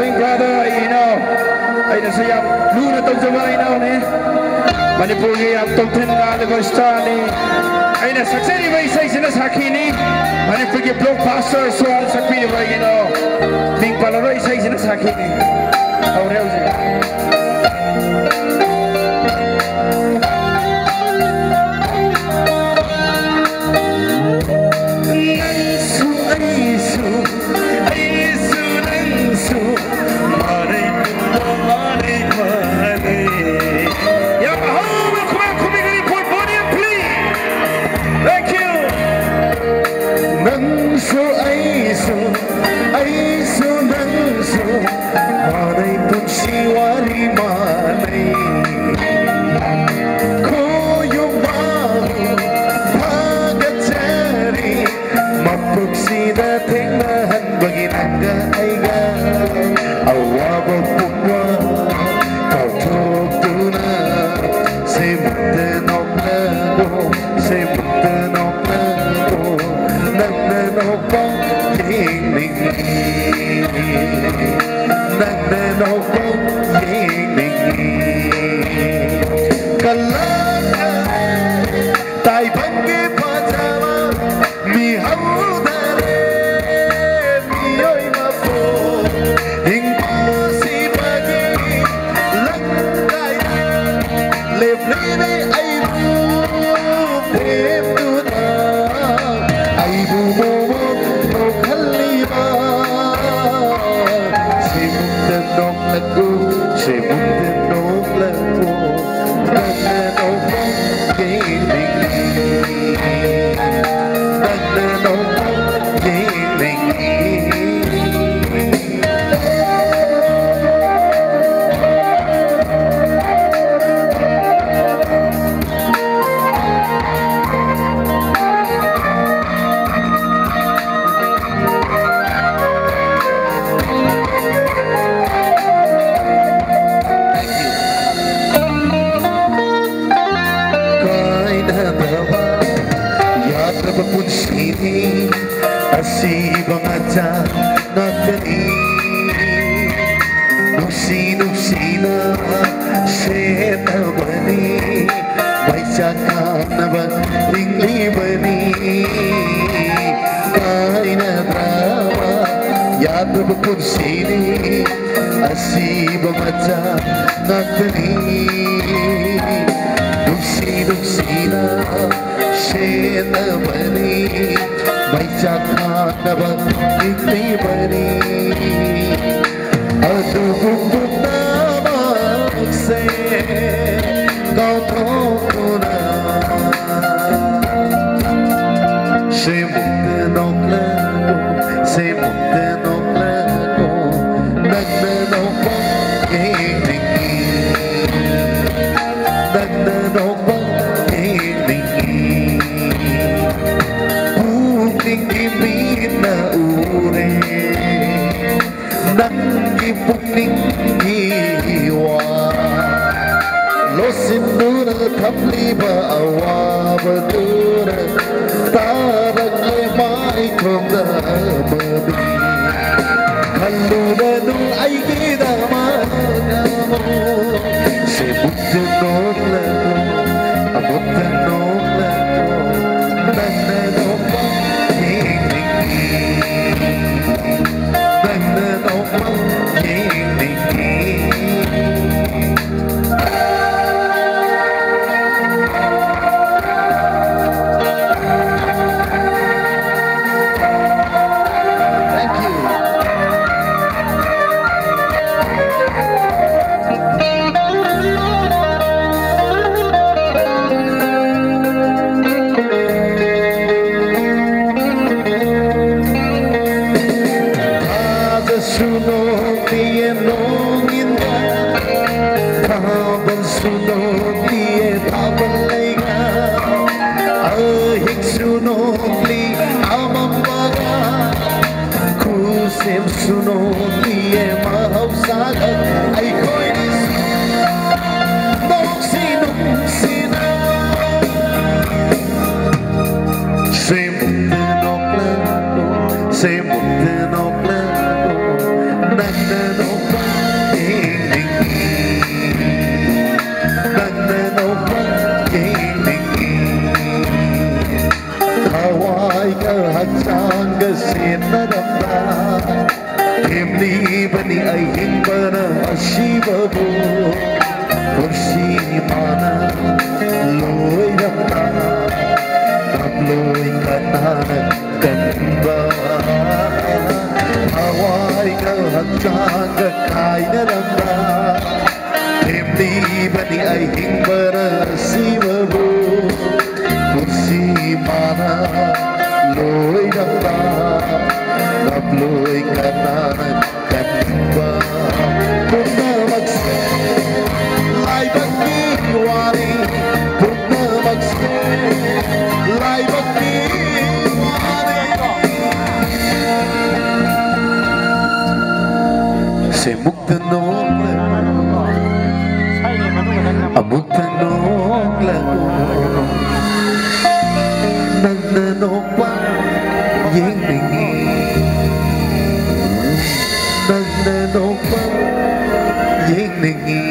loving brother, you know, ay nasa yung luna tong jama, you know, ne. Manipur ki ab top 10 na level star ni. Ay na success ba isa sila sa kini. Manipur ki blockbuster soal sa kini ba, you know. Ming palaro isa sila sa kini. Aurel ji. Say senaramba Himni bani ay himbara ashibabu Kursi mana loy ramba Namloy kanana kanba Hawai ka hatang kay naramba Himni bani ay himbara ashibabu Kursi mana loy ramba Namloy kanana kanba Puna magse Lai bagi wari Puna magse Lai bagi wari Se mukta nong Amukta nong lago Nagdanong pa Yeng ningi Nagdanong pa Yeng ningi